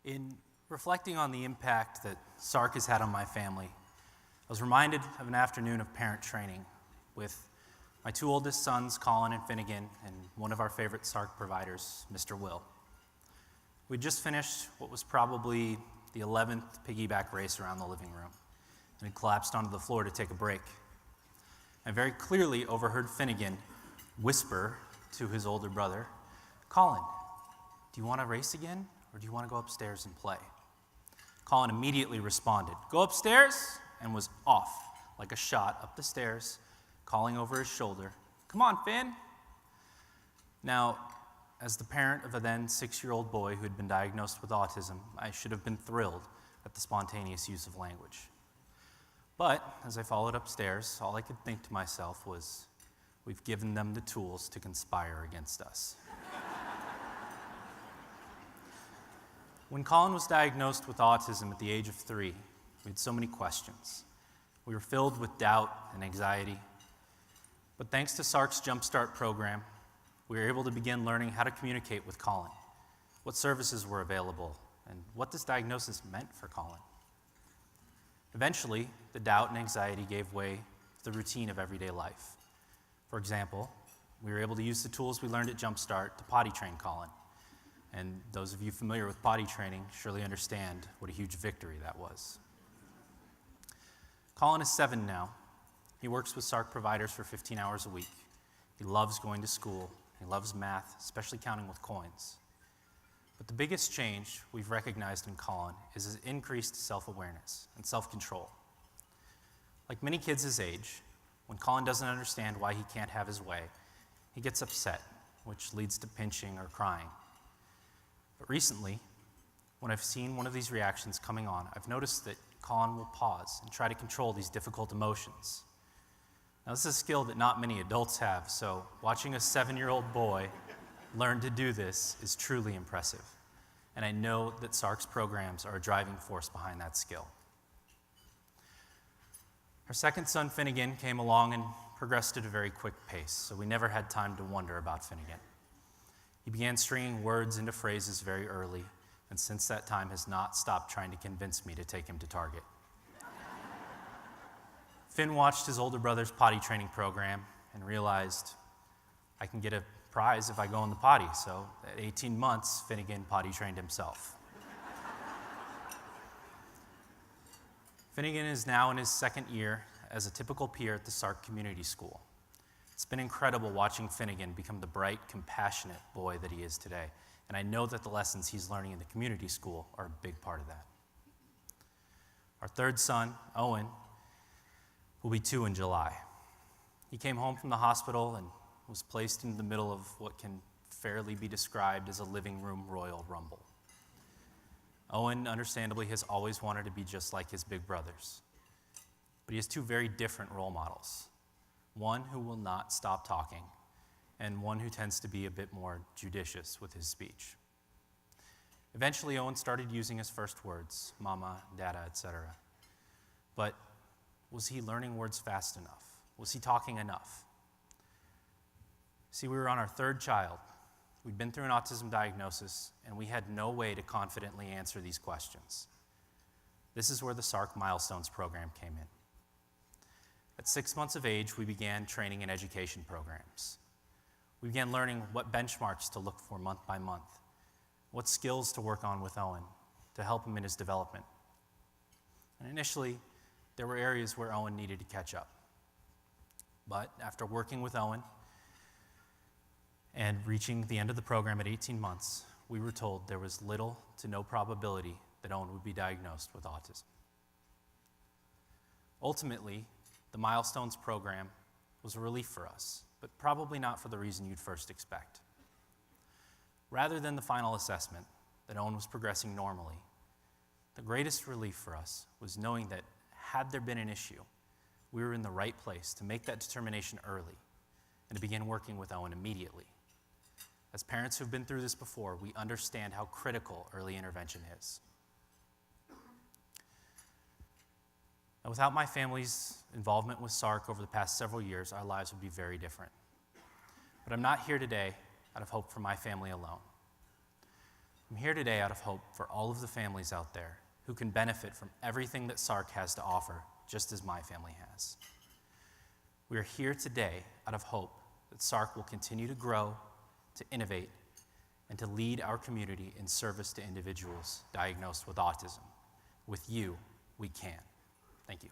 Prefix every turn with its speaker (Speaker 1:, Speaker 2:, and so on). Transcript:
Speaker 1: In reflecting on the impact that SARC has had on my family, I was reminded of an afternoon of parent training with my two oldest sons, Colin and Finnegan, and one of our favorite SARC providers, Mr. Will. We'd just finished what was probably the 11th piggyback race around the living room, and had collapsed onto the floor to take a break. I very clearly overheard Finnegan whisper to his older brother, "Colin, do you want to race again, or do you want to go upstairs and play?" Colin immediately responded, "Go upstairs," and was off like a shot up the stairs, calling over his shoulder, "Come on, Finn." Now, as the parent of a then 6-year-old boy who had been diagnosed with autism, I should have been thrilled at the spontaneous use of language. But as I followed upstairs, all I could think to myself was, we've given them the tools to conspire against us. When Colin was diagnosed with autism at the age of 3, we had so many questions. We were filled with doubt and anxiety. But thanks to SARC's Jumpstart program, we were able to begin learning how to communicate with Colin, what services were available, and what this diagnosis meant for Colin. Eventually, the doubt and anxiety gave way to the routine of everyday life. For example, we were able to use the tools we learned at Jumpstart to potty train Colin. And those of you familiar with potty training surely understand what a huge victory that was. Colin is 7 now. He works with SARC providers for 15 hours a week. He loves going to school. He loves math, especially counting with coins. But the biggest change we've recognized in Colin is his increased self-awareness and self-control. Like many kids his age, when Colin doesn't understand why he can't have his way, he gets upset, which leads to pinching or crying. But recently, when I've seen one of these reactions coming on, I've noticed that Colin will pause and try to control these difficult emotions. Now, this is a skill that not many adults have, so watching a 7-year-old boy learn to do this is truly impressive. And I know that SARC's programs are a driving force behind that skill. Our second son, Finnegan, came along and progressed at a very quick pace, so we never had time to wonder about Finnegan. He began stringing words into phrases very early, and since that time has not stopped trying to convince me to take him to Target. Finn watched his older brother's potty training program and realized, I can get a prize if I go in the potty, so at 18 months, Finnegan potty trained himself. Finnegan is now in his 2nd year as a typical peer at the SARC Community School. It's been incredible watching Finnegan become the bright, compassionate boy that he is today, and I know that the lessons he's learning in the community school are a big part of that. Our third son, Owen, will be 2 in July. He came home from the hospital and was placed in the middle of what can fairly be described as a living room royal rumble. Owen, understandably, has always wanted to be just like his big brothers. But he has 2 very different role models. One who will not stop talking, and one who tends to be a bit more judicious with his speech. Eventually, Owen started using his first words, mama, dada, etc. But was he learning words fast enough? Was he talking enough? See, we were on our 3rd child. We'd been through an autism diagnosis, and we had no way to confidently answer these questions. This is where the SARC Milestones program came in. At 6 months of age, we began training in education programs. We began learning what benchmarks to look for month by month, what skills to work on with Owen to help him in his development. And initially, there were areas where Owen needed to catch up. But after working with Owen and reaching the end of the program at 18 months, we were told there was little to no probability that Owen would be diagnosed with autism. Ultimately, the Milestones program was a relief for us, but probably not for the reason you'd first expect. Rather than the final assessment that Owen was progressing normally, the greatest relief for us was knowing that had there been an issue, we were in the right place to make that determination early and to begin working with Owen immediately. As parents who've been through this before, we understand how critical early intervention is. Now, without my family's involvement with SARC over the past several years, our lives would be very different. But I'm not here today out of hope for my family alone. I'm here today out of hope for all of the families out there who can benefit from everything that SARC has to offer, just as my family has. We are here today out of hope that SARC will continue to grow, to innovate, and to lead our community in service to individuals diagnosed with autism. With you, we can. Thank you.